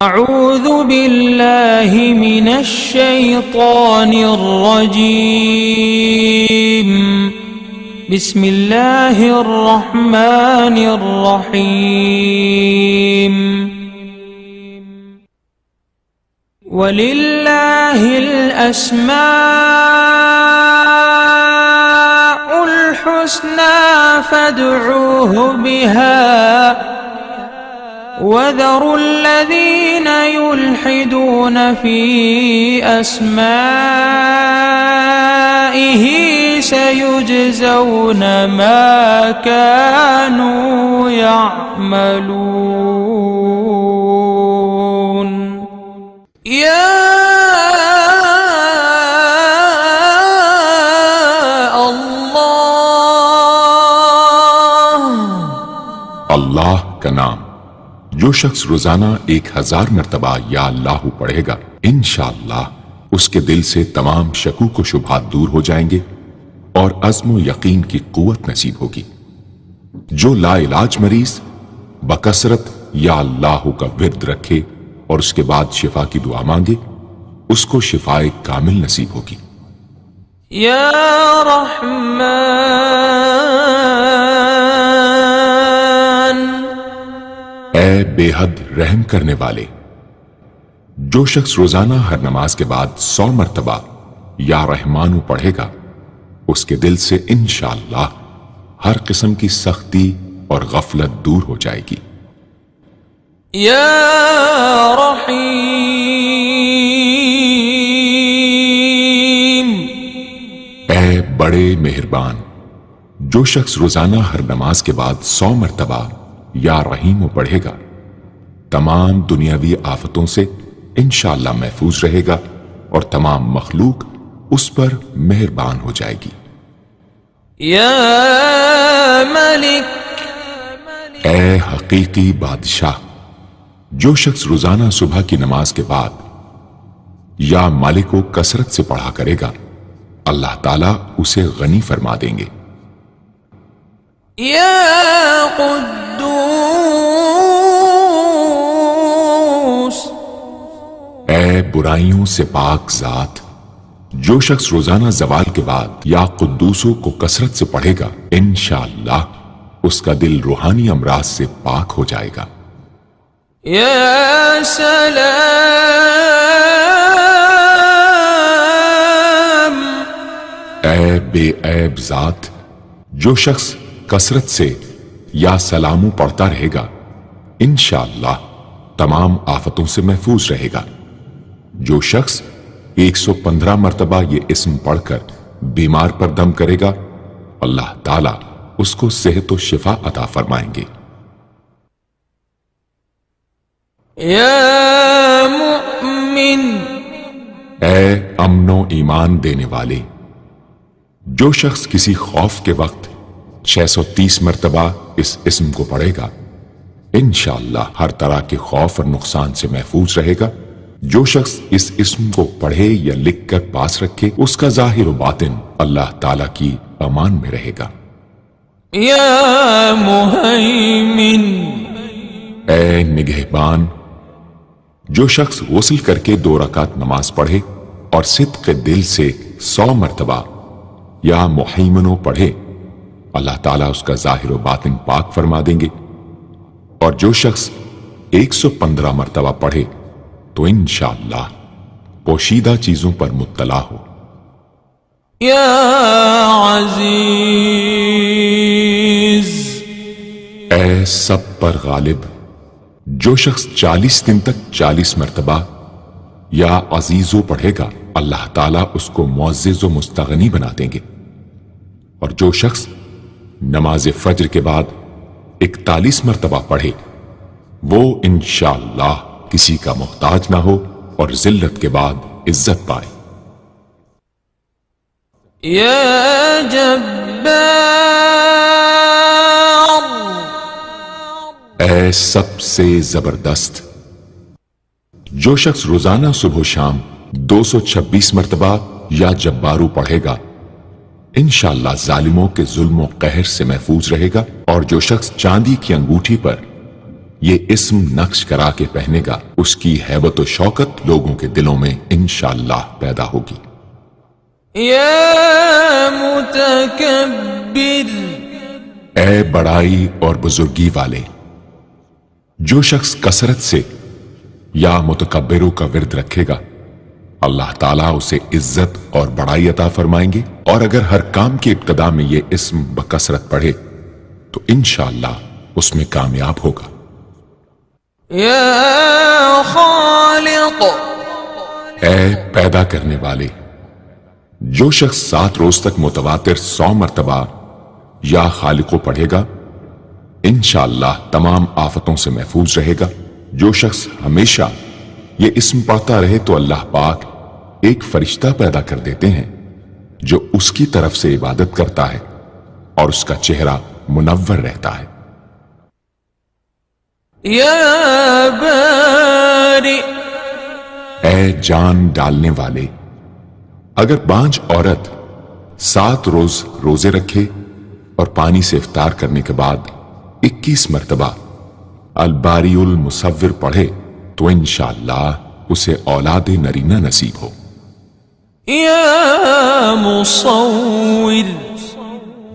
أعوذ بالله من الشيطان الرجيم بسم الله الرحمن الرحيم ولله الأسماء الحسنى فادعوه بها وذروا الذين يلحدون في أسمائه سيجزون ما كانوا يعملون يا اللہ کا نام جو شخص روزانہ 1000 مرتبہ یا اللہ پڑھے گا انشاءاللہ اس کے دل سے تمام شکوک و شبہات دور ہو جائیں گے اور عزم و یقین کی قوت نصیب ہوگی۔ جو لا علاج مریض بکثرت یا اللہ کا ورد رکھے اور اس کے بعد شفا کی دعا مانگے اس کو شفائے کامل نصیب ہوگی۔ یا رحمان اے بے حد رحم کرنے والے، جو شخص روزانہ ہر نماز کے بعد 100 مرتبہ یا رحمانو پڑھے گا اس کے دل سے انشاءاللہ ہر قسم کی سختی اور غفلت دور ہو جائے گی۔ یا رحیم اے بڑے مہربان، جو شخص روزانہ ہر نماز کے بعد 100 مرتبہ یا رحیم پڑھے گا تمام دنیاوی آفتوں سے انشاءاللہ محفوظ رہے گا اور تمام مخلوق اس پر مہربان ہو جائے گی۔ یا ملک اے حقیقی بادشاہ، جو شخص روزانہ صبح کی نماز کے بعد یا مالک کو کثرت سے پڑھا کرے گا اللہ تعالیٰ اسے غنی فرما دیں گے۔ یا قدوس اے برائیوں سے پاک ذات، جو شخص روزانہ زوال کے بعد یا قدوسوں کو کثرت سے پڑھے گا انشاءاللہ اس کا دل روحانی امراض سے پاک ہو جائے گا۔ یا سلام اے بے عیب ذات، جو شخص کثرت سے یا سلامو پڑھتا رہے گا انشاءاللہ تمام آفتوں سے محفوظ رہے گا۔ جو شخص 115 مرتبہ یہ اسم پڑھ کر بیمار پر دم کرے گا اللہ تعالیٰ اس کو صحت و شفا عطا فرمائیں گے۔ یا مؤمن اے امن و ایمان دینے والے، جو شخص کسی خوف کے وقت 630 مرتبہ اس اسم کو پڑھے گا انشاءاللہ ہر طرح کے خوف اور نقصان سے محفوظ رہے گا۔ جو شخص اس اسم کو پڑھے یا لکھ کر پاس رکھے اس کا ظاہر و باطن اللہ تعالیٰ کی امان میں رہے گا۔ یا مہیمن اے نگہبان، جو شخص غسل کر کے 2 رکعت نماز پڑھے اور صدق دل سے 100 مرتبہ یا محیمنو پڑھے اللہ تعالیٰ اس کا ظاہر و باطن پاک فرما دیں گے۔ اور جو شخص 115 مرتبہ پڑھے تو انشاءاللہ پوشیدہ چیزوں پر مطلع ہو۔ یا عزیز اے سب پر غالب، جو شخص 40 دن تک 40 مرتبہ یا عزیزو پڑھے گا اللہ تعالیٰ اس کو معزز و مستغنی بنا دیں گے۔ اور جو شخص نماز فجر کے بعد 41 مرتبہ پڑھے وہ انشاءاللہ کسی کا محتاج نہ ہو اور ذلت کے بعد عزت پائے۔ یا جبار اے سب سے زبردست، جو شخص روزانہ صبح و شام 226 مرتبہ یا جبارو پڑھے گا انشاءاللہ ظالموں کے ظلم و قہر سے محفوظ رہے گا۔ اور جو شخص چاندی کی انگوٹھی پر یہ اسم نقش کرا کے پہنے گا، اس کی ہیبت و شوکت لوگوں کے دلوں میں انشاءاللہ پیدا ہوگی۔ یا متکبر، اے بڑائی اور بزرگی والے، جو شخص کثرت سے یا متکبروں کا ورد رکھے گا اللہ تعالیٰ اسے عزت اور بڑائی عطا فرمائیں گے، اور اگر ہر کام کی ابتدا میں یہ اسم بکثرت پڑھے تو انشاءاللہ اس میں کامیاب ہوگا۔ یا خالق، اے پیدا کرنے والے، جو شخص 7 روز تک متواتر 100 مرتبہ یا خالقو پڑھے گا انشاءاللہ تمام آفتوں سے محفوظ رہے گا۔ جو شخص ہمیشہ یہ اسم پڑھتا رہے تو اللہ پاک ایک فرشتہ پیدا کر دیتے ہیں جو اس کی طرف سے عبادت کرتا ہے اور اس کا چہرہ منور رہتا ہے۔ یا باری، اے جان ڈالنے والے، اگر بانجھ عورت 7 روز روزے رکھے اور پانی سے افطار کرنے کے بعد 21 مرتبہ الباری المصور پڑھے تو انشاءاللہ اسے اولاد نرینہ نصیب ہو۔ یا مصور،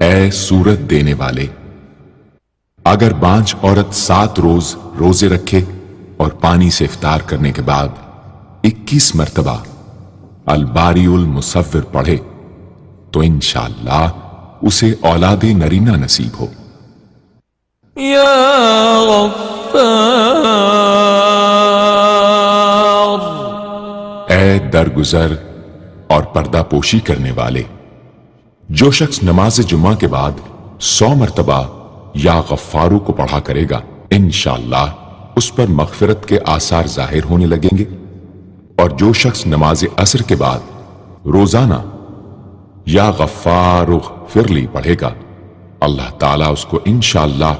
اے صورت دینے والے، اگر بانجھ عورت 7 روز روزے رکھے اور پانی سے افطار کرنے کے بعد 21 مرتبہ الباری المصور پڑھے تو انشاءاللہ اسے اولاد نرینہ نصیب ہو۔ یا غفار، اے درگزر اور پردہ پوشی کرنے والے، جو شخص نماز جمعہ کے بعد 100 مرتبہ یا غفارو کو پڑھا کرے گا انشاءاللہ اس پر مغفرت کے آثار ظاہر ہونے لگیں گے، اور جو شخص نماز عصر کے بعد روزانہ یا غفار اغفر لی پڑھے گا اللہ تعالیٰ اس کو انشاءاللہ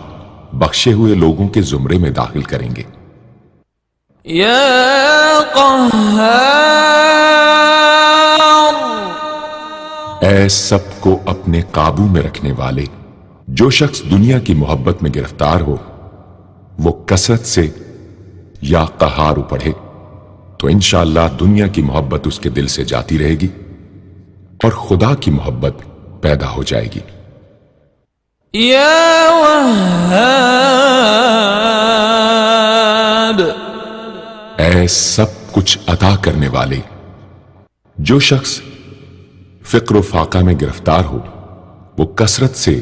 بخشے ہوئے لوگوں کے زمرے میں داخل کریں گے۔ یا قہار، اے سب کو اپنے قابو میں رکھنے والے، جو شخص دنیا کی محبت میں گرفتار ہو وہ کثرت سے یا قہار پڑھے تو انشاءاللہ دنیا کی محبت اس کے دل سے جاتی رہے گی اور خدا کی محبت پیدا ہو جائے گی۔ یا وہاب، اے سب کچھ عطا کرنے والے، جو شخص فقر و فاقہ میں گرفتار ہو وہ کثرت سے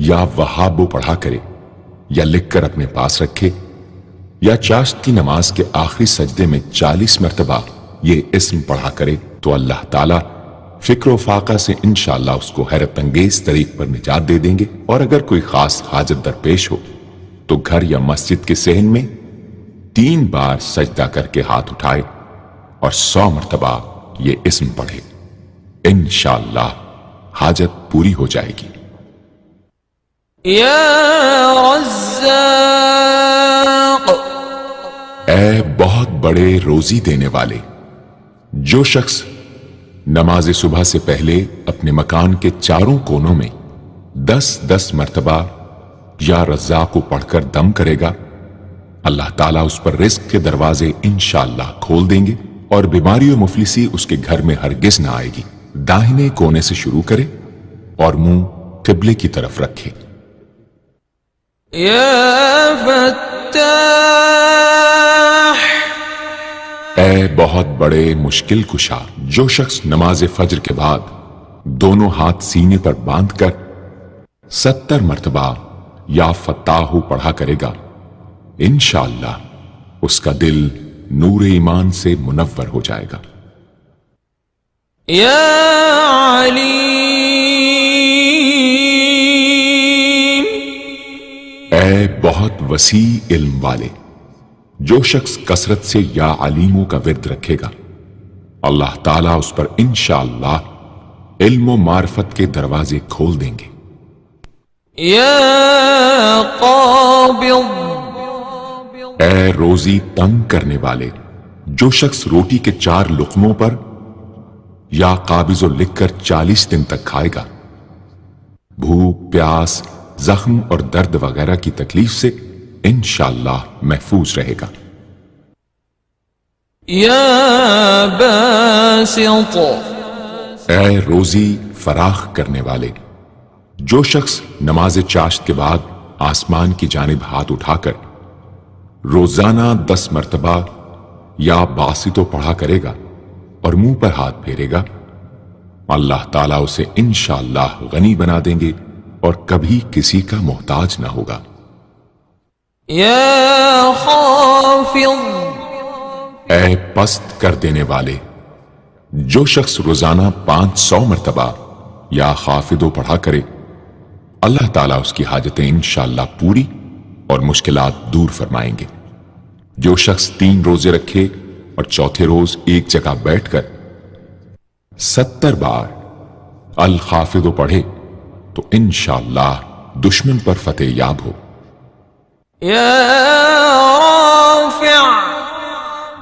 یا وہاب پڑھا کرے یا لکھ کر اپنے پاس رکھے یا چاشت کی نماز کے آخری سجدے میں 40 مرتبہ یہ اسم پڑھا کرے تو اللہ تعالیٰ فکر و فاقہ سے انشاءاللہ اس کو حیرت انگیز طریق پر نجات دے دیں گے، اور اگر کوئی خاص حاجت درپیش ہو تو گھر یا مسجد کے صحن میں 3 بار سجدہ کر کے ہاتھ اٹھائے اور 100 مرتبہ یہ اسم پڑھے، انشاءاللہ حاجت پوری ہو جائے گی۔ یا رزاق، اے بہت بڑے روزی دینے والے، جو شخص نماز صبح سے پہلے اپنے مکان کے چاروں کونوں میں 10 مرتبہ یا رزاق کو پڑھ کر دم کرے گا اللہ تعالیٰ اس پر رزق کے دروازے انشاءاللہ کھول دیں گے اور بیماری و مفلسی اس کے گھر میں ہرگز نہ آئے گی۔ داہنے کونے سے شروع کرے اور منہ قبلے کی طرف رکھے۔ یا فتاح، اے بہت بڑے مشکل کشا، جو شخص نماز فجر کے بعد دونوں ہاتھ سینے پر باندھ کر 70 مرتبہ یا فتاحو پڑھا کرے گا انشاءاللہ اس کا دل نور ایمان سے منور ہو جائے گا۔ یا علیم، اے بہت وسیع علم والے، جو شخص کثرت سے یا علیموں کا ورد رکھے گا اللہ تعالیٰ اس پر انشاءاللہ علم و معرفت کے دروازے کھول دیں گے۔ یا قابض، اے روزی تنگ کرنے والے، جو شخص روٹی کے 4 لقموں پر یا قابض و لکھ کر 40 دن تک کھائے گا بھوک، پیاس، زخم اور درد وغیرہ کی تکلیف سے انشاءاللہ محفوظ رہے گا۔ يا باسط اے روزی فراخ کرنے والے، جو شخص نماز چاشت کے بعد آسمان کی جانب ہاتھ اٹھا کر روزانہ 10 مرتبہ یا باسطو پڑھا کرے گا اور منہ پر ہاتھ پھیرے گا، اللہ تعالیٰ اسے انشاءاللہ غنی بنا دیں گے اور کبھی کسی کا محتاج نہ ہوگا۔ يا خافض اے پست کر دینے والے، جو شخص روزانہ 500 مرتبہ یا خافضو پڑھا کرے، اللہ تعالیٰ اس کی حاجتیں انشاءاللہ پوری اور مشکلات دور فرمائیں گے۔ جو شخص 3 روزے رکھے اور چوتھے روز ایک جگہ بیٹھ کر 70 بار الخافضو پڑھے تو انشاءاللہ دشمن پر فتح یاب ہو۔ يا رافع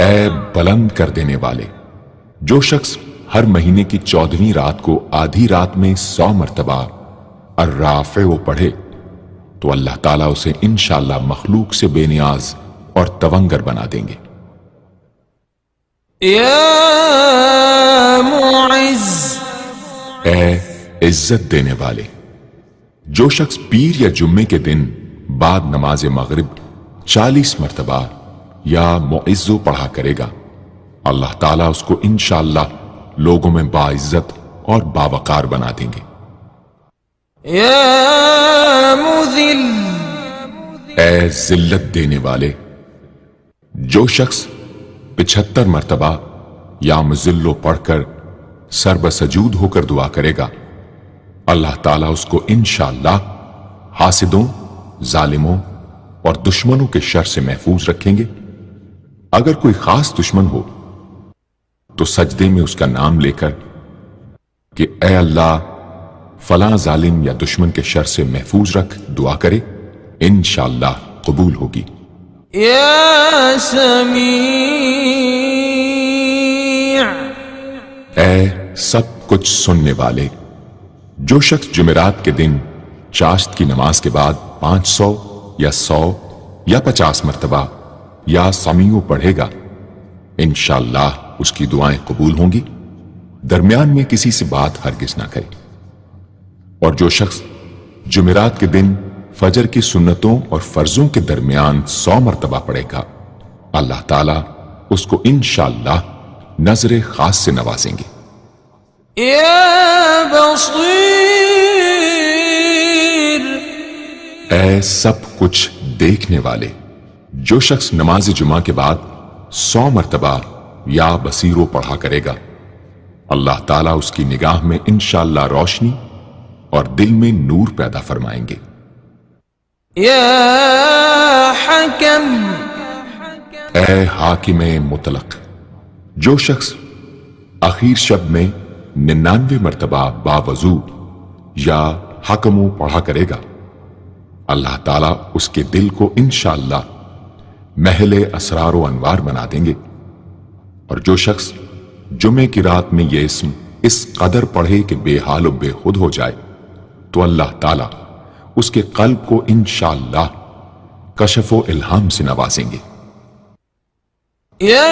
اے بلند کر دینے والے، جو شخص ہر مہینے کی 14ویں رات کو آدھی رات میں 100 مرتبہ الرافع پڑھے تو اللہ تعالیٰ اسے انشاءاللہ مخلوق سے بے نیاز اور تونگر بنا دیں گے۔ يا معز اے عزت دینے والے، جو شخص پیر یا جمعے کے دن بعد نماز مغرب 40 مرتبہ یا معزو پڑھا کرے گا، اللہ تعالیٰ اس کو انشاءاللہ لوگوں میں باعزت اور باوقار بنا دیں گے۔ يا مذل اے ذلت دینے والے، جو شخص 75 مرتبہ یا مذلو پڑھ کر سر بسجود ہو کر دعا کرے گا، اللہ تعالیٰ اس کو انشاءاللہ حاسدوں، ظالموں اور دشمنوں کے شر سے محفوظ رکھیں گے۔ اگر کوئی خاص دشمن ہو تو سجدے میں اس کا نام لے کر کہ اے اللہ فلاں ظالم یا دشمن کے شر سے محفوظ رکھ دعا کرے، انشاءاللہ قبول ہوگی۔ يا سميع اے سب کچھ سننے والے، جو شخص جمعرات کے دن چاشت کی نماز کے بعد 500 یا 100 یا 50 مرتبہ یا سمیع پڑھے گا، انشاءاللہ اس کی دعائیں قبول ہوں گی۔ درمیان میں کسی سے بات ہرگز نہ کرے۔ اور جو شخص جمعرات کے دن فجر کی سنتوں اور فرضوں کے درمیان 100 مرتبہ پڑھے گا، اللہ تعالیٰ اس کو انشاءاللہ نظر خاص سے نوازیں گے۔ يا بصير اے سب کچھ دیکھنے والے، جو شخص نماز جمعہ کے بعد 100 مرتبہ یا بصیرو پڑھا کرے گا، اللہ تعالیٰ اس کی نگاہ میں انشاءاللہ روشنی اور دل میں نور پیدا فرمائیں گے۔ يا حكم اے حاکم مطلق، جو شخص آخر شب میں 99 مرتبہ باوضو یا حکمو پڑھا کرے گا، اللہ تعالیٰ اس کے دل کو انشاءاللہ محل اسرار و انوار بنا دیں گے۔ اور جو شخص جمعے کی رات میں یہ اسم اس قدر پڑھے کہ بے حال و بے خود ہو جائے تو اللہ تعالیٰ اس کے قلب کو انشاءاللہ کشف و الہام سے نوازیں گے۔ يا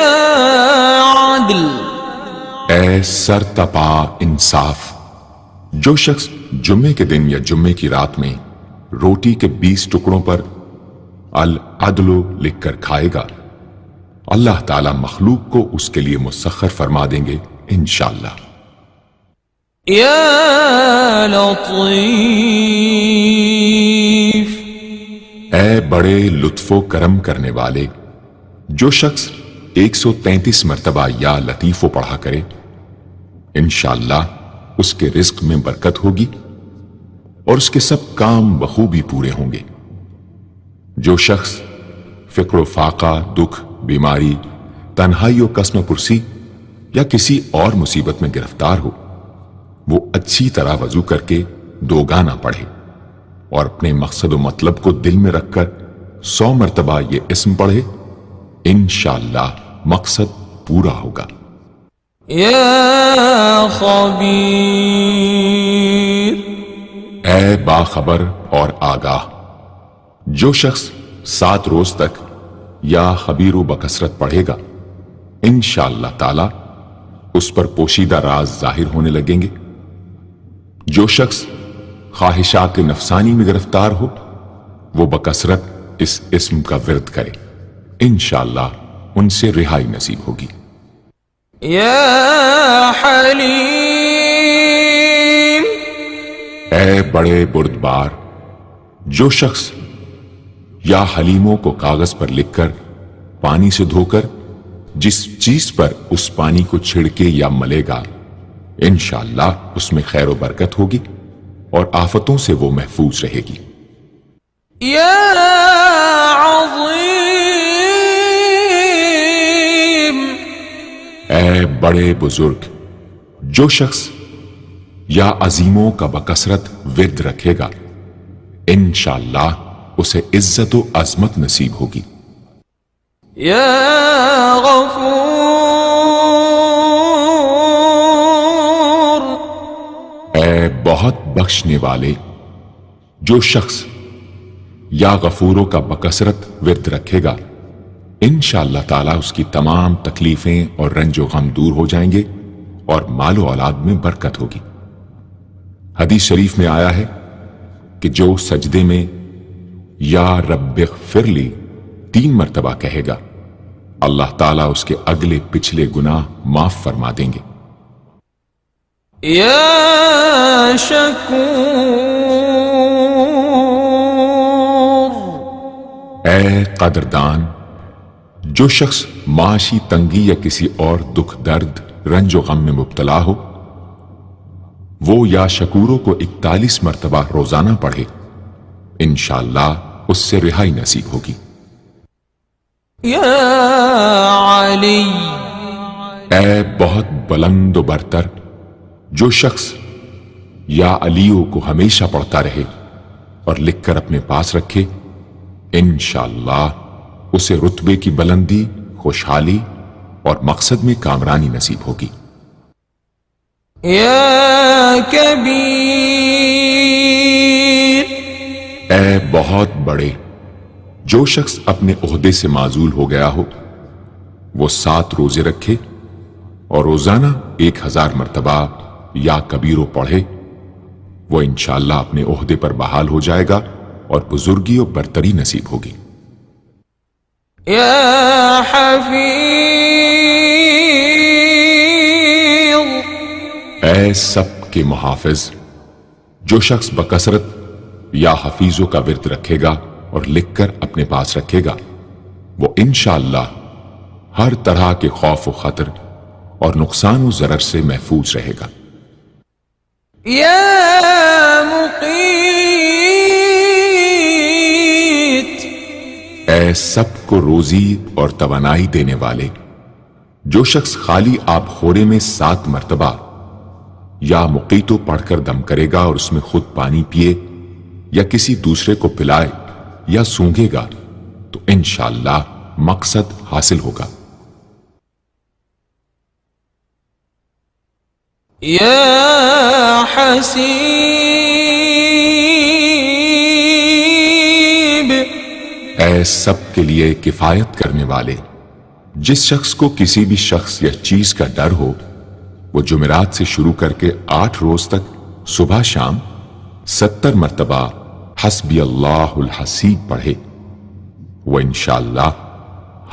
عدل اے سرتپا انصاف، جو شخص جمعے کے دن یا جمعے کی رات میں روٹی کے 20 ٹکڑوں پر العدل لکھ کر کھائے گا، اللہ تعالیٰ مخلوق کو اس کے لیے مسخر فرما دیں گے انشاءاللہ۔ يا لطيف اے بڑے لطف و کرم کرنے والے، جو شخص 133 مرتبہ یا لطیفو پڑھا کرے، انشاءاللہ اس کے رزق میں برکت ہوگی اور اس کے سب کام بخوبی پورے ہوں گے۔ جو شخص فقر و فاقہ، دکھ، بیماری، تنہائی و قسم پرسی یا کسی اور مصیبت میں گرفتار ہو، وہ اچھی طرح وضو کر کے 2 گانا پڑھے اور اپنے مقصد و مطلب کو دل میں رکھ کر 100 مرتبہ یہ اسم پڑھے، انشاءاللہ مقصد پورا ہوگا۔ يا خبير اے باخبر اور آگاہ، جو شخص 7 روز تک یا خبیر و بکثرت پڑھے گا، انشاءاللہ تعالی اس پر پوشیدہ راز ظاہر ہونے لگیں گے۔ جو شخص خواہشات نفسانی میں گرفتار ہو وہ بکثرت اس اسم کا ورد کرے، انشاءاللہ ان سے رہائی نصیب ہوگی۔ یا حلیم، اے بڑے بردبار، جو شخص یا حلیموں کو کاغذ پر لکھ کر پانی سے دھو کر جس چیز پر اس پانی کو چھڑکے یا ملے گا، انشاءاللہ اس میں خیر و برکت ہوگی اور آفتوں سے وہ محفوظ رہے گی۔ یا عظیم، اے بڑے بزرگ، جو شخص یا عظیموں کا بکثرت ورد رکھے گا، انشاءاللہ اسے عزت و عظمت نصیب ہوگی۔ یا غفور، اے بہت بخشنے والے، جو شخص یا غفوروں کا بکثرت ورد رکھے گا، انشاءاللہ تعالی اس کی تمام تکلیفیں اور رنج و غم دور ہو جائیں گے اور مال و اولاد میں برکت ہوگی۔ حدیث شریف میں آیا ہے کہ جو سجدے میں یا رب اغفر لی 3 مرتبہ کہے گا، اللہ تعالیٰ اس کے اگلے پچھلے گناہ معاف فرما دیں گے۔ یا شکور، اے قدردان، جو شخص معاشی تنگی یا کسی اور دکھ درد رنج و غم میں مبتلا ہو، وہ یا شکوروں کو 41 مرتبہ روزانہ پڑھے، انشاءاللہ اس سے رہائی نصیب ہوگی۔ یا علی، اے بہت بلند و برتر، جو شخص یا علیوں کو ہمیشہ پڑھتا رہے اور لکھ کر اپنے پاس رکھے، انشاءاللہ اسے رتبے کی بلندی، خوشحالی اور مقصد میں کامرانی نصیب ہوگی۔ یا کبیر، اے بہت بڑے، جو شخص اپنے عہدے سے معزول ہو گیا ہو، وہ 7 روزے رکھے اور روزانہ 1000 مرتبہ یا کبیرو پڑھے، وہ انشاءاللہ اپنے عہدے پر بحال ہو جائے گا اور بزرگی و برتری نصیب ہوگی۔ یا حفیظ، اے سب کے محافظ، جو شخص بکثرت یا حفیظوں کا ورد رکھے گا اور لکھ کر اپنے پاس رکھے گا، وہ انشاءاللہ ہر طرح کے خوف و خطر اور نقصان و ضرر سے محفوظ رہے گا۔ یا مقیت، اے سب کو روزی اور توانائی دینے والے، جو شخص خالی آب خورے میں 7 مرتبہ یا مقیتو پڑھ کر دم کرے گا اور اس میں خود پانی پیے یا کسی دوسرے کو پلائے یا سونگے گا، تو انشاءاللہ مقصد حاصل ہوگا۔ یا حسیب، اے سب کے لیے کفایت کرنے والے، جس شخص کو کسی بھی شخص یا چیز کا ڈر ہو، وہ جمعرات سے شروع کر کے 8 روز تک صبح شام 70 مرتبہ حسبی اللہ الحسیب پڑھے، وہ انشاءاللہ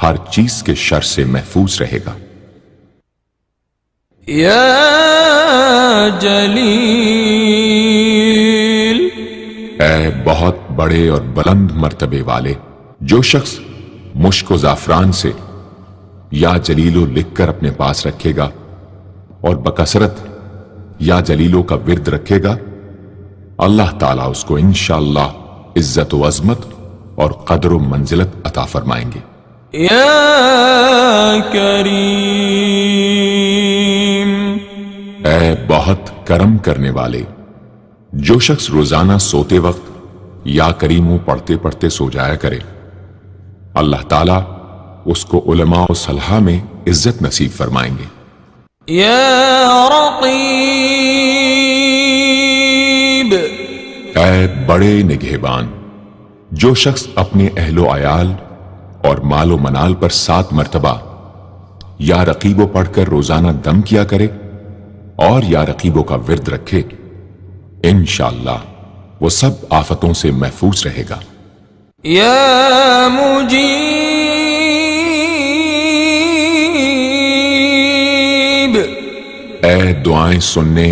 ہر چیز کے شر سے محفوظ رہے گا۔ یا جلیل، اے بہت بڑے اور بلند مرتبے والے، جو شخص مشک و زعفران سے یا جلیلو لکھ کر اپنے پاس رکھے گا اور بکثرت یا جلیلوں کا ورد رکھے گا، اللہ تعالیٰ اس کو انشاءاللہ عزت و عظمت اور قدر و منزلت عطا فرمائیں گے۔ یا کریم، اے بہت کرم کرنے والے، جو شخص روزانہ سوتے وقت یا کریموں پڑھتے پڑھتے سو جایا کرے، اللہ تعالیٰ اس کو علماء و صلحاء میں عزت نصیب فرمائیں گے۔ یا رقیب، اے بڑے نگہبان، جو شخص اپنے اہل و عیال اور مال و منال پر 7 مرتبہ یا رقیبو پڑھ کر روزانہ دم کیا کرے اور یا رقیبوں کا ورد رکھے، انشاءاللہ وہ سب آفتوں سے محفوظ رہے گا۔ یا مجیب، اے دعائیں سننے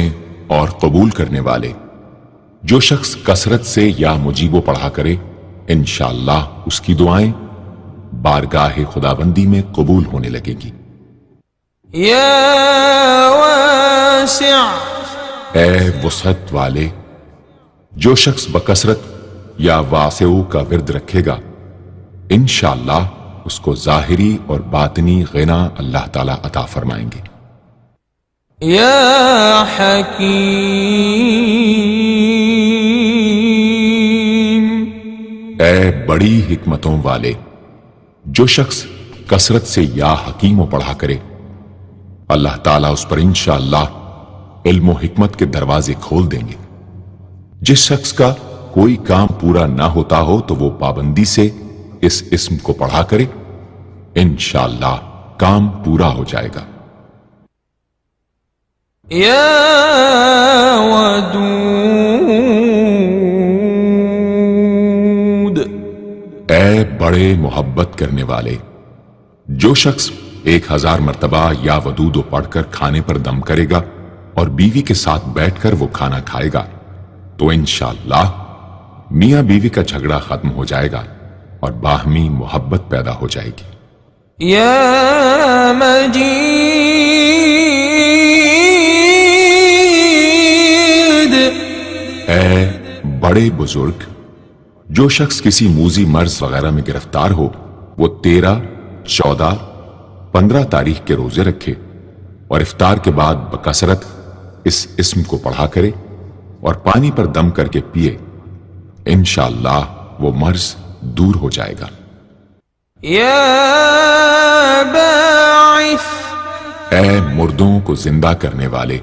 اور قبول کرنے والے، جو شخص کثرت سے یا مجیبو پڑھا کرے انشاءاللہ اس کی دعائیں بارگاہ خداوندی میں قبول ہونے لگے گی۔ یا واسع، اے وسعت والے، جو شخص بکثرت یا واسعو کا ورد رکھے گا انشاءاللہ اس کو ظاہری اور باطنی غنا اللہ تعالی عطا فرمائیں گے۔ یا حکیم، اے بڑی حکمتوں والے، جو شخص کثرت سے یا حکیمو پڑھا کرے اللہ تعالیٰ اس پر انشاءاللہ علم و حکمت کے دروازے کھول دیں گے۔ جس شخص کا کوئی کام پورا نہ ہوتا ہو تو وہ پابندی سے اس اسم کو پڑھا کرے انشاءاللہ کام پورا ہو جائے گا۔ یا ودود، اے بڑے محبت کرنے والے، جو شخص 1000 مرتبہ یا ودود پڑھ کر کھانے پر دم کرے گا اور بیوی کے ساتھ بیٹھ کر وہ کھانا کھائے گا تو انشاءاللہ میاں بیوی کا جھگڑا ختم ہو جائے گا اور باہمی محبت پیدا ہو جائے گی۔ یا مجید، اے بڑے بزرگ، جو شخص کسی موذی مرض وغیرہ میں گرفتار ہو وہ 13، 14، 15 تاریخ کے روزے رکھے اور افطار کے بعد بکثرت اس اسم کو پڑھا کرے اور پانی پر دم کر کے پیے انشاءاللہ وہ مرض دور ہو جائے گا۔ یا باعث، اے مردوں کو زندہ کرنے والے،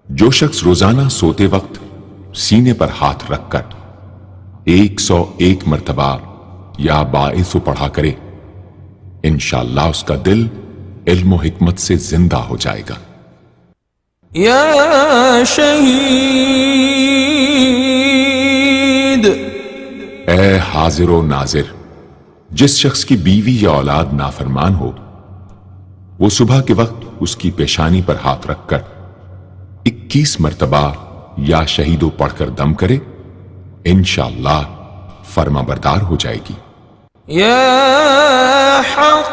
جو شخص روزانہ سوتے وقت سینے پر ہاتھ رکھ کر 101 مرتبہ یا باعث پڑھا کرے انشاءاللہ اس کا دل علم و حکمت سے زندہ ہو جائے گا۔ یا شہید، اے حاضر و ناظر، جس شخص کی بیوی یا اولاد نافرمان ہو وہ صبح کے وقت اس کی پیشانی پر ہاتھ رکھ کر 21 مرتبہ یا شہیدو پڑھ کر دم کرے انشاءاللہ فرما بردار ہو جائے گی۔ یا حق،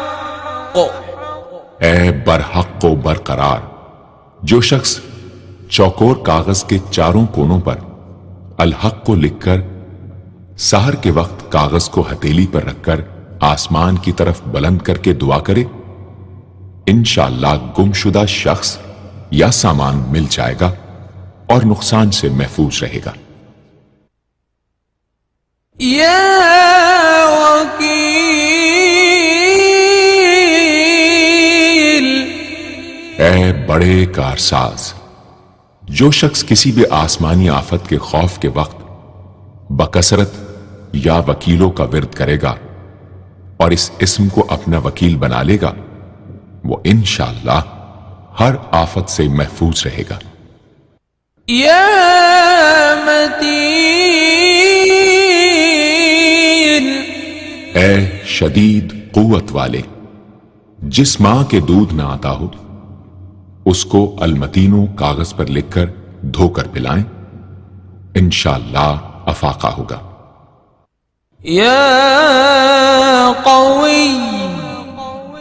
اے برحق و برقرار، جو شخص چوکور کاغذ کے چاروں کونوں پر الحق کو لکھ کر سحر کے وقت کاغذ کو ہتھیلی پر رکھ کر آسمان کی طرف بلند کر کے دعا کرے انشاءاللہ گمشدہ شخص یا سامان مل جائے گا اور نقصان سے محفوظ رہے گا۔ یا وکیل، اے بڑے کارساز، جو شخص کسی بھی آسمانی آفت کے خوف کے وقت بکثرت یا وکیلوں کا ورد کرے گا اور اس اسم کو اپنا وکیل بنا لے گا وہ انشاءاللہ ہر آفت سے محفوظ رہے گا۔ یا متین، اے شدید قوت والے، جس ماں کے دودھ نہ آتا ہو اس کو المتینو کاغذ پر لکھ کر دھو کر پلائیں انشاءاللہ افاقہ ہوگا۔ یا قوی،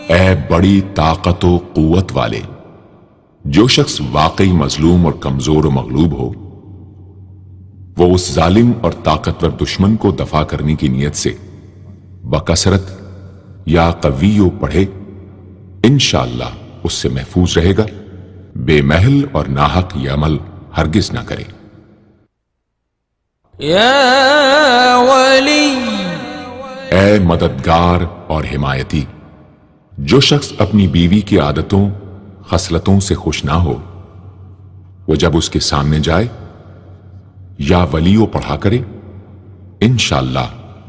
اے بڑی طاقت و قوت والے، جو شخص واقعی مظلوم اور کمزور و مغلوب ہو وہ اس ظالم اور طاقتور دشمن کو دفاع کرنے کی نیت سے بکثرت یا قویو پڑھے انشاءاللہ اس سے محفوظ رہے گا، بے محل اور ناحق یہ عمل ہرگز نہ کرے۔ یا ولی، اے مددگار اور حمایتی، جو شخص اپنی بیوی کی عادتوں خصلتوں سے خوش نہ ہو وہ جب اس کے سامنے جائے یا ولیو پڑھا کرے انشاءاللہ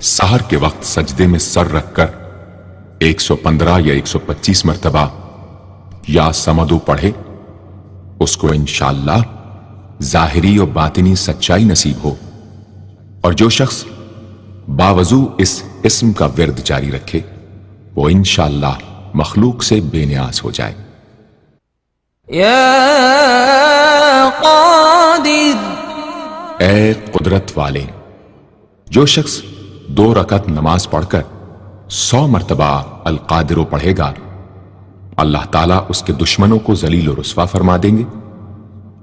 سحر کے وقت سجدے میں سر رکھ کر 115 یا 125 مرتبہ یا سمدو پڑھے، اس کو انشاءاللہ ظاہری و باطنی سچائی نصیب ہو، اور جو شخص باوضو اس اسم کا ورد جاری رکھے وہ انشاءاللہ مخلوق سے بے نیاز ہو جائے۔ یا قادر، اے قدرت والے، جو شخص 2 رکعت نماز پڑھ کر 100 مرتبہ القادر پڑھے گا، اللہ تعالیٰ اس کے دشمنوں کو ذلیل و رسوا فرما دیں گے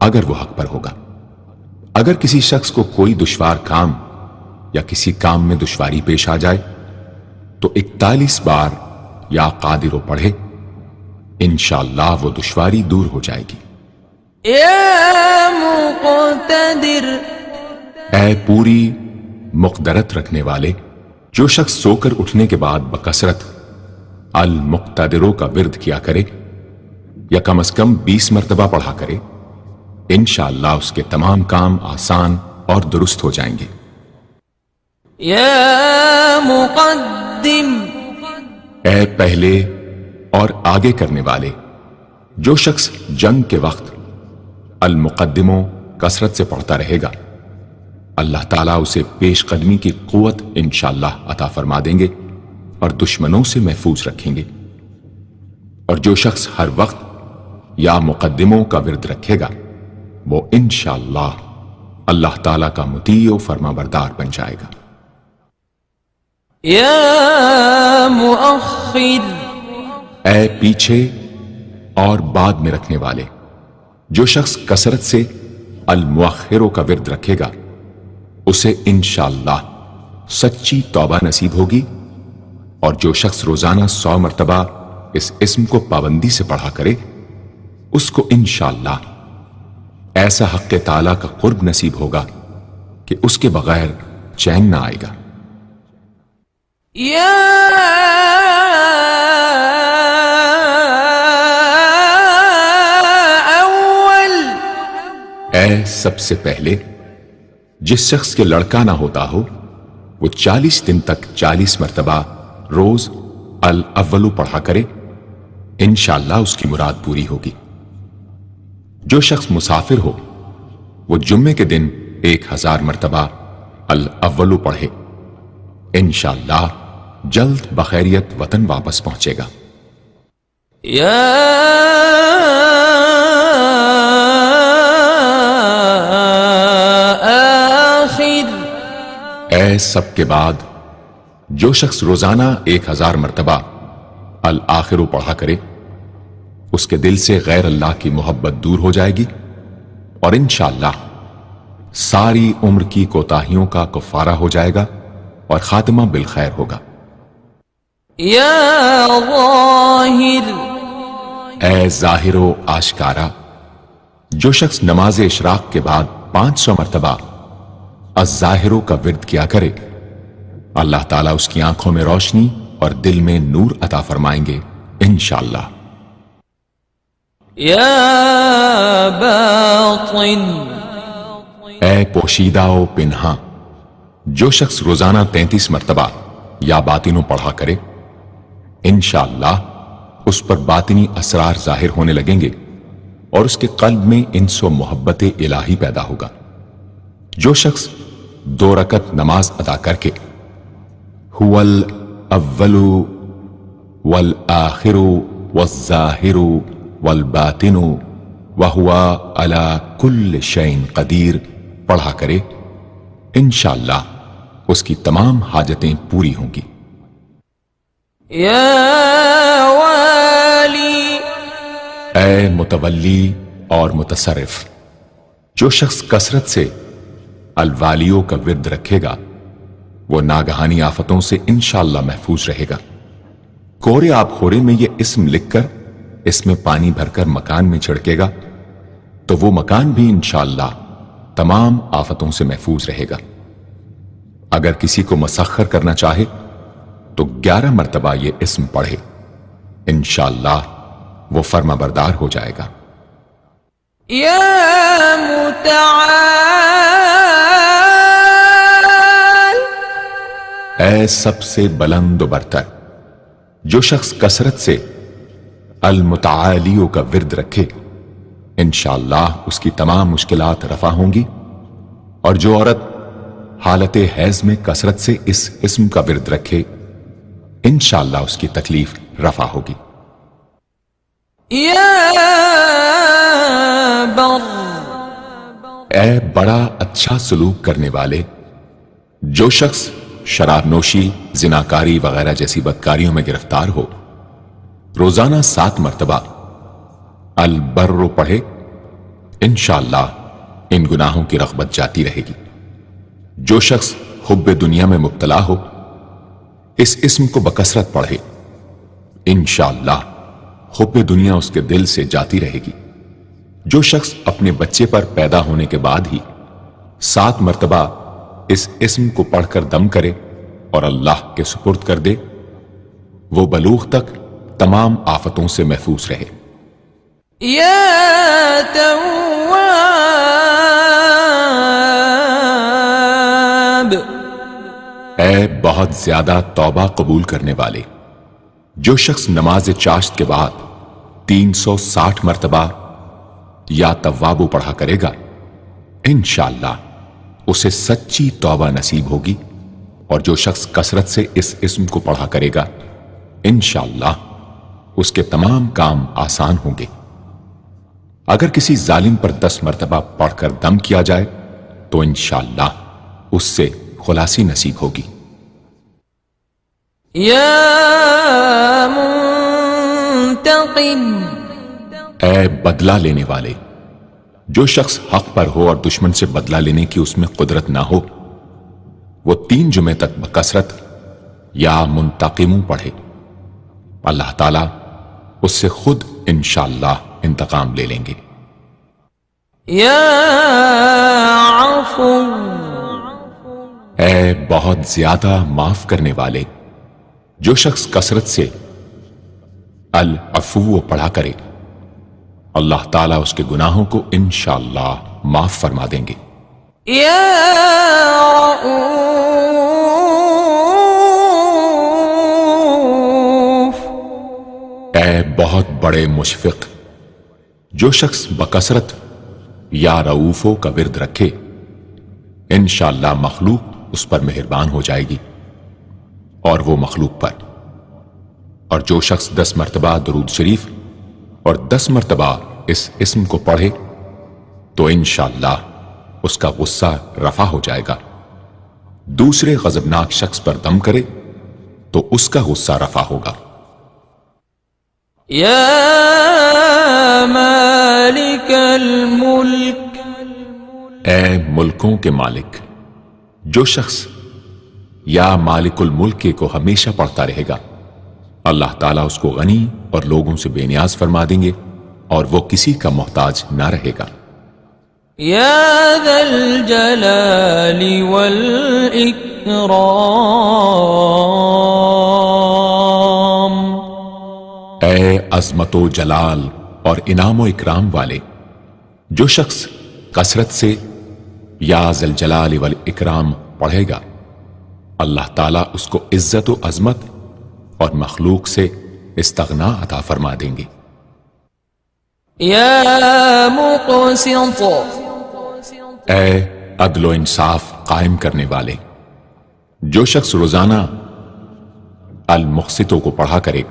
اگر وہ حق پر ہوگا۔ اگر کسی شخص کو کوئی دشوار کام یا کسی کام میں دشواری پیش آ جائے تو 41 بار یا قادر پڑھے، انشاءاللہ وہ دشواری دور ہو جائے گی۔ یا مقتدر، اے پوری مقدرت رکھنے والے، جو شخص سو کر اٹھنے کے بعد بکثرت المقتدروں کا ورد کیا کرے یا کم از کم 20 مرتبہ پڑھا کرے، انشاءاللہ اس کے تمام کام آسان اور درست ہو جائیں گے۔ یا مقدم، اے پہلے اور آگے کرنے والے، جو شخص جنگ کے وقت المقدموں کثرت سے پڑھتا رہے گا، اللہ تعالیٰ اسے پیش قدمی کی قوت انشاءاللہ عطا فرما دیں گے اور دشمنوں سے محفوظ رکھیں گے۔ اور جو شخص ہر وقت یا مقدموں کا ورد رکھے گا وہ انشاءاللہ اللہ تعالیٰ کا مطیع و فرما بردار بن جائے گا۔ یا مؤخر، اے پیچھے اور بعد میں رکھنے والے، جو شخص کثرت سے المؤخروں کا ورد رکھے گا اسے انشاءاللہ سچی توبہ نصیب ہوگی، اور جو شخص روزانہ 100 مرتبہ اس اسم کو پابندی سے پڑھا کرے اس کو انشاءاللہ ایسا حق تعالیٰ کا قرب نصیب ہوگا کہ اس کے بغیر چین نہ آئے گا۔ یا اول، اے سب سے پہلے، جس شخص کے لڑکا نہ ہوتا ہو وہ 40 دن تک 40 مرتبہ روز الاولو پڑھا کرے، انشاءاللہ اس کی مراد پوری ہوگی۔ جو شخص مسافر ہو وہ جمعے کے دن 1000 مرتبہ الاولو پڑھے، انشاءاللہ جلد بخیریت وطن واپس پہنچے گا۔ یا آخر، اے سب کے بعد، جو شخص روزانہ 1000 مرتبہ الآخر پڑھا کرے اس کے دل سے غیر اللہ کی محبت دور ہو جائے گی اور انشاءاللہ ساری عمر کی کوتاہیوں کا کفارہ ہو جائے گا اور خاتمہ بالخیر ہوگا۔ یا ظاہر، اے ظاہر و آشکارا، جو شخص نماز اشراق کے بعد 500 مرتبہ الظاہروں کا ورد کیا کرے، اللہ تعالیٰ اس کی آنکھوں میں روشنی اور دل میں نور عطا فرمائیں گے انشاءاللہ۔ یا باطن، اے پوشیدہ و پنہاں، جو شخص روزانہ 33 مرتبہ یا باطنوں پڑھا کرے، انشاءاللہ اس پر باطنی اسرار ظاہر ہونے لگیں گے اور اس کے قلب میں انس و محبت الہی پیدا ہوگا۔ جو شخص 2 رکعت نماز ادا کر کے هو الاول والآخر والظاہر والباطن وهو على كل شيء قدیر پڑھا کرے، انشاءاللہ اس کی تمام حاجتیں پوری ہوں گی۔ یا والی، اے متولی اور متصرف، جو شخص کثرت سے الوالیوں کا ورد رکھے گا وہ ناگہانی آفتوں سے انشاءاللہ محفوظ رہے گا۔ کورے آب خورے میں یہ اسم لکھ کر اس میں پانی بھر کر مکان میں چھڑکے گا تو وہ مکان بھی انشاءاللہ تمام آفتوں سے محفوظ رہے گا۔ اگر کسی کو مسخر کرنا چاہے تو 11 مرتبہ یہ اسم پڑھے، انشاءاللہ وہ فرما بردار ہو جائے گا۔ یا متعال، اے سب سے بلند و برتر، جو شخص کثرت سے المتعالیوں کا ورد رکھے انشاءاللہ اس کی تمام مشکلات رفع ہوں گی، اور جو عورت حالت حیض میں کثرت سے اس اسم کا ورد رکھے انشاءاللہ اس کی تکلیف رفع ہوگی۔ یا بر، اے بڑا اچھا سلوک کرنے والے، جو شخص شراب نوشی، زناکاری وغیرہ جیسی بدکاریوں میں گرفتار ہو روزانہ 7 مرتبہ البر پڑھے انشاءاللہ ان گناہوں کی رغبت جاتی رہے گی۔ جو شخص حب دنیا میں مبتلا ہو اس اسم کو بکثرت پڑھے انشاءاللہ حب دنیا اس کے دل سے جاتی رہے گی۔ جو شخص اپنے بچے پر پیدا ہونے کے بعد ہی 7 مرتبہ اس اسم کو پڑھ کر دم کرے اور اللہ کے سپرد کر دے وہ بلوغ تک تمام آفتوں سے محفوظ رہے۔ یا تواب، اے بہت زیادہ توبہ قبول کرنے والے، جو شخص نماز چاشت کے بعد 360 مرتبہ یا توابو پڑھا کرے گا انشاءاللہ اسے سچی توبہ نصیب ہوگی، اور جو شخص کثرت سے اس اسم کو پڑھا کرے گا انشاءاللہ اس کے تمام کام آسان ہوں گے۔ اگر کسی ظالم پر 10 مرتبہ پڑھ کر دم کیا جائے تو انشاءاللہ اس سے خلاصی نصیب ہوگی۔ یا منتقم، اے بدلہ لینے والے، جو شخص حق پر ہو اور دشمن سے بدلہ لینے کی اس میں قدرت نہ ہو وہ 3 جمعے تک بکثرت یا منتقموں پڑھے، اللہ تعالیٰ اس سے خود انشاءاللہ انتقام لے لیں گے۔ یا عفو، اے بہت زیادہ معاف کرنے والے، جو شخص کثرت سے العفو پڑھا کرے اللہ تعالیٰ اس کے گناہوں کو انشاءاللہ معاف فرما دیں گے۔ یا رؤوف، اے بہت بڑے مشفق، جو شخص بکثرت یا رؤوفوں کا ورد رکھے انشاءاللہ مخلوق اس پر مہربان ہو جائے گی اور وہ مخلوق پر، اور جو شخص 10 مرتبہ درود شریف اور 10 مرتبہ اس اسم کو پڑھے تو انشاءاللہ اس کا غصہ رفع ہو جائے گا، دوسرے غضبناک شخص پر دم کرے تو اس کا غصہ رفع ہوگا۔ یا مالک الملک، اے ملکوں کے مالک، جو شخص یا مالک الملک کو ہمیشہ پڑھتا رہے گا اللہ تعالیٰ اس کو غنی اور لوگوں سے بے نیاز فرما دیں گے اور وہ کسی کا محتاج نہ رہے گا۔ یا ذا الجلال والاکرام، اے عظمت و جلال اور انعام و اکرام والے، جو شخص کثرت سے یا ذا الجلال والاکرام پڑھے گا اللہ تعالیٰ اس کو عزت و عظمت اور مخلوق سے استغنا عطا فرما دیں گے۔ یا مقسط، اے عدل و انصاف قائم کرنے والے، جو شخص روزانہ المقسطوں کو پڑھا کرے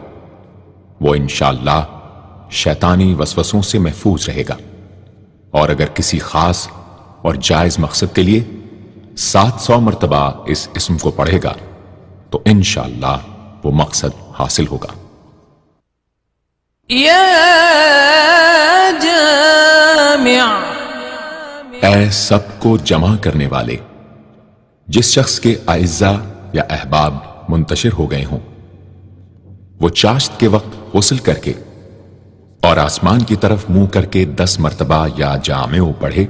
وہ انشاءاللہ شیطانی وسوسوں سے محفوظ رہے گا، اور اگر کسی خاص اور جائز مقصد کے لیے 700 مرتبہ اس اسم کو پڑھے گا تو انشاءاللہ وہ مقصد حاصل ہوگا۔ یا جامع، اے سب کو جمع کرنے والے، جس شخص کے اعزا یا احباب منتشر ہو گئے ہوں وہ چاشت کے وقت غسل کر کے اور آسمان کی طرف منہ کر کے 10 مرتبہ یا جامع پڑھے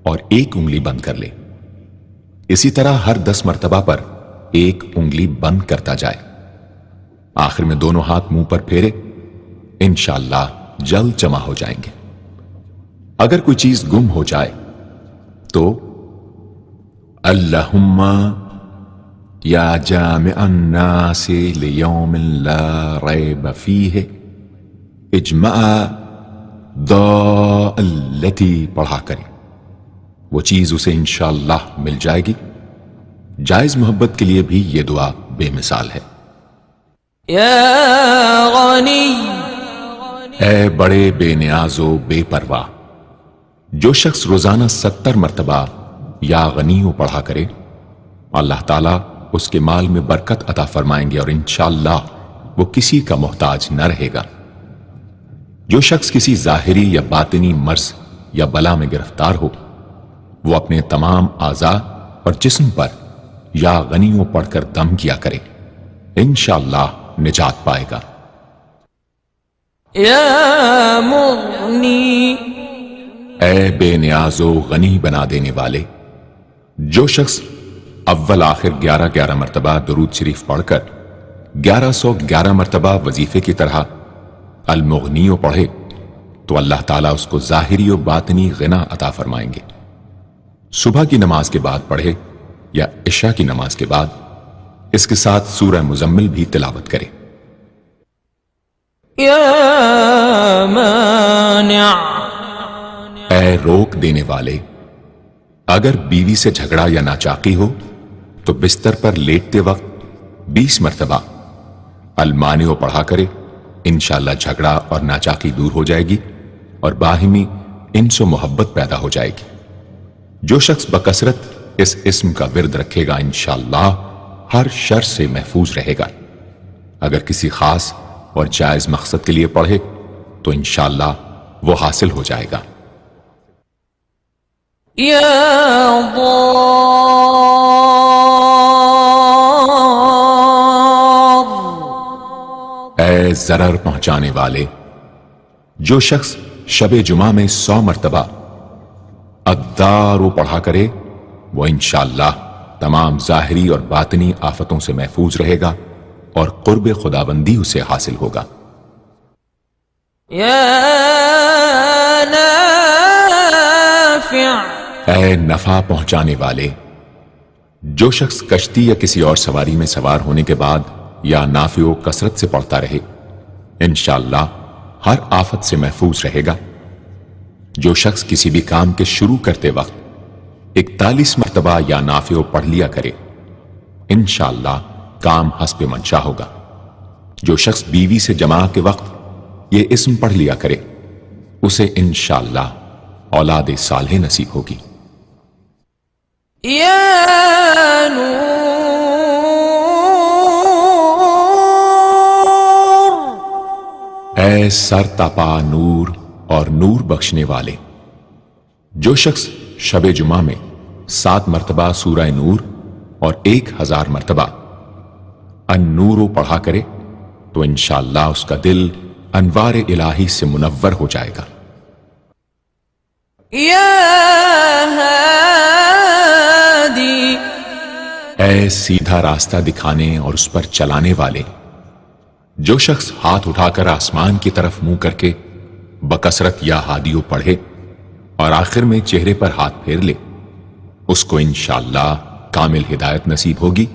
اور 1 انگلی بند کر لے، اسی طرح ہر 10 مرتبہ پر 1 انگلی بند کرتا جائے، آخر میں دونوں ہاتھ منہ پر پھیرے، انشاءاللہ جلد جمع ہو جائیں گے۔ اگر کوئی چیز گم ہو جائے تو اللہم یا جامع الناس لیوم لا ریب فیہ اجمع التی پڑھا کریں، وہ چیز اسے انشاءاللہ مل جائے گی۔ جائز محبت کے لیے بھی یہ دعا بے مثال ہے۔ یا غنی، اے بڑے بے نیاز و بے پرواہ، جو شخص روزانہ 70 مرتبہ یا غنیوں پڑھا کرے، اللہ تعالیٰ اس کے مال میں برکت عطا فرمائیں گے اور انشاءاللہ وہ کسی کا محتاج نہ رہے گا۔ جو شخص کسی ظاہری یا باطنی مرض یا بلا میں گرفتار ہو، وہ اپنے تمام اعضاء اور جسم پر یا غنیوں پڑھ کر دم کیا کرے، انشاءاللہ نجات پائے گا۔ یا مغنی، اے بے نیاز و غنی بنا دینے والے، جو شخص اول آخر 11 مرتبہ درود شریف پڑھ کر 1111 مرتبہ وظیفے کی طرح المغنی پڑھے تو اللہ تعالیٰ اس کو ظاہری و باطنی غنا عطا فرمائیں گے۔ صبح کی نماز کے بعد پڑھے یا عشاء کی نماز کے بعد اس کے ساتھ سورہ مزمل بھی تلاوت کرے۔ یا مانع، اے روک دینے والے، اگر بیوی سے جھگڑا یا ناچاقی ہو تو بستر پر لیٹتے وقت 20 مرتبہ المانع پڑھا کرے، انشاءاللہ جھگڑا اور ناچاقی دور ہو جائے گی اور باہمی انس و محبت پیدا ہو جائے گی۔ جو شخص بکثرت اس اسم کا ورد رکھے گا انشاءاللہ ہر شر سے محفوظ رہے گا۔ اگر کسی خاص اور جائز مقصد کے لیے پڑھے تو انشاءاللہ وہ حاصل ہو جائے گا۔ یا ضار، اے ضرر پہنچانے والے، جو شخص شب جمعہ میں 100 مرتبہ الدار پڑھا کرے وہ انشاءاللہ تمام ظاہری اور باطنی آفتوں سے محفوظ رہے گا اور قرب خداوندی اسے حاصل ہوگا۔ یا نافع، اے نفع پہنچانے والے، جو شخص کشتی یا کسی اور سواری میں سوار ہونے کے بعد یا نافع و کثرت سے پڑھتا رہے انشاءاللہ ہر آفت سے محفوظ رہے گا۔ جو شخص کسی بھی کام کے شروع کرتے وقت 41 مرتبہ یا نافع پڑھ لیا کرے انشاءاللہ کام حسب منشا ہوگا۔ جو شخص بیوی سے جماع کے وقت یہ اسم پڑھ لیا کرے اسے انشاءاللہ اولاد صالح نصیب ہوگی۔ یا نور، اے سر تپا نور اور نور بخشنے والے، جو شخص شب جمعہ میں 7 مرتبہ سورہ نور اور 1000 مرتبہ النور پڑھا کرے تو انشاءاللہ اس کا دل انوار الہی سے منور ہو جائے گا۔ یا ہادی، اے سیدھا راستہ دکھانے اور اس پر چلانے والے، جو شخص ہاتھ اٹھا کر آسمان کی طرف منہ کر کے بکثرت یا ہادیو پڑھے اور آخر میں چہرے پر ہاتھ پھیر لے اس کو انشاءاللہ کامل ہدایت نصیب ہوگی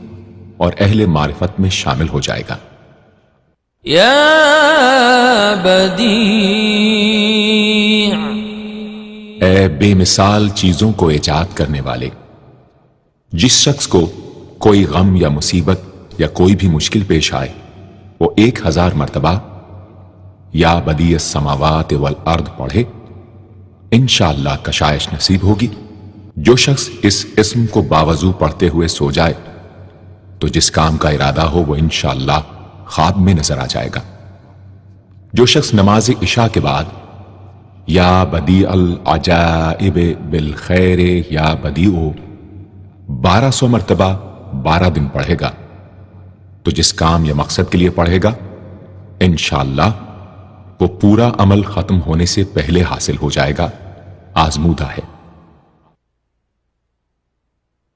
اور اہل معرفت میں شامل ہو جائے گا۔ یا بدیع، اے بے مثال چیزوں کو ایجاد کرنے والے، جس شخص کو کوئی غم یا مصیبت یا کوئی بھی مشکل پیش آئے وہ 1000 مرتبہ یا بدیع السماوات والارض پڑھے انشاءاللہ کشائش نصیب ہوگی۔ جو شخص اس اسم کو باوضو پڑھتے ہوئے سو جائے تو جس کام کا ارادہ ہو وہ انشاءاللہ خواب میں نظر آ جائے گا۔ جو شخص نماز عشاء کے بعد یا بدیع العجائب بالخیر یا بدیع 1200 مرتبہ 12 دن پڑھے گا تو جس کام یا مقصد کے لیے پڑھے گا انشاءاللہ وہ پورا عمل ختم ہونے سے پہلے حاصل ہو جائے گا، آزمودہ ہے۔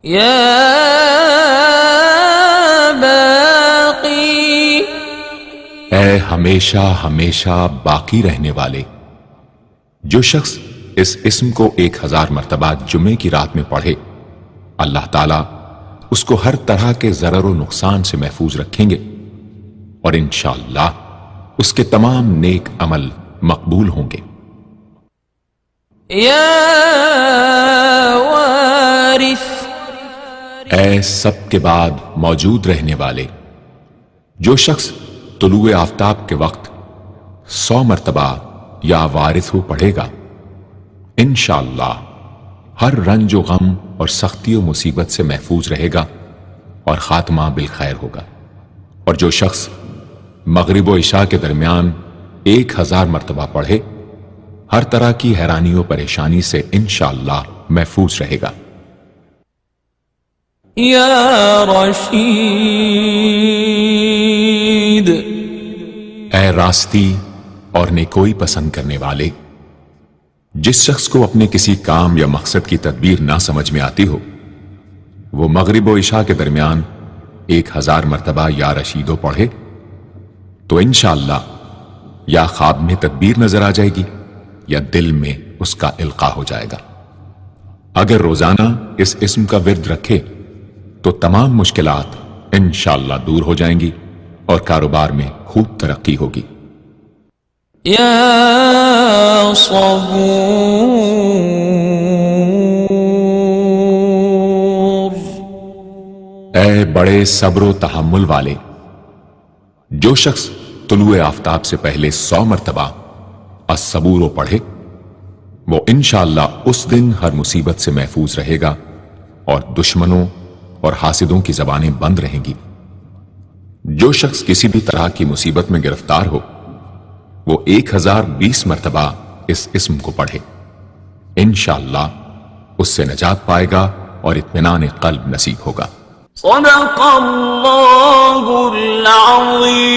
یا باقی، اے ہمیشہ ہمیشہ باقی رہنے والے، جو شخص اس اسم کو 1000 مرتبہ جمعے کی رات میں پڑھے اللہ تعالیٰ اس کو ہر طرح کے ضرر و نقصان سے محفوظ رکھیں گے، اور انشاءاللہ اس کے تمام نیک عمل مقبول ہوں گے۔ یا وارث، اے سب کے بعد موجود رہنے والے، جو شخص طلوع آفتاب کے وقت 100 مرتبہ یا وارث ہو پڑھے گا، انشاءاللہ ہر رنج و غم اور سختی و مصیبت سے محفوظ رہے گا اور خاتمہ بالخیر ہوگا۔ اور جو شخص مغرب و عشاء کے درمیان 1000 مرتبہ پڑھے، ہر طرح کی حیرانی و پریشانی سے انشاءاللہ محفوظ رہے گا۔ یا رشید، اے راستی اور نیکوئی پسند کرنے والے، جس شخص کو اپنے کسی کام یا مقصد کی تدبیر نہ سمجھ میں آتی ہو، وہ مغرب و عشاء کے درمیان 1000 مرتبہ یا رشیدو پڑھے تو انشاءاللہ یا خواب میں تدبیر نظر آ جائے گی یا دل میں اس کا القاء ہو جائے گا۔ اگر روزانہ اس اسم کا ورد رکھے تو تمام مشکلات انشاءاللہ دور ہو جائیں گی اور کاروبار میں خوب ترقی ہوگی۔ یا صبور، اے بڑے صبر و تحمل والے، جو شخص طلوع آفتاب سے پہلے 100 مرتبہ الصبور پڑھے، وہ انشاءاللہ اس دن ہر مصیبت سے محفوظ رہے گا اور دشمنوں اور حاسدوں کی زبانیں بند رہیں گی۔ جو شخص کسی بھی طرح کی مصیبت میں گرفتار ہو، وہ 1020 مرتبہ اس اسم کو پڑھے، انشاءاللہ اس سے نجات پائے گا اور اطمینان قلب نصیب ہوگا۔ صدق اللہ العظیم۔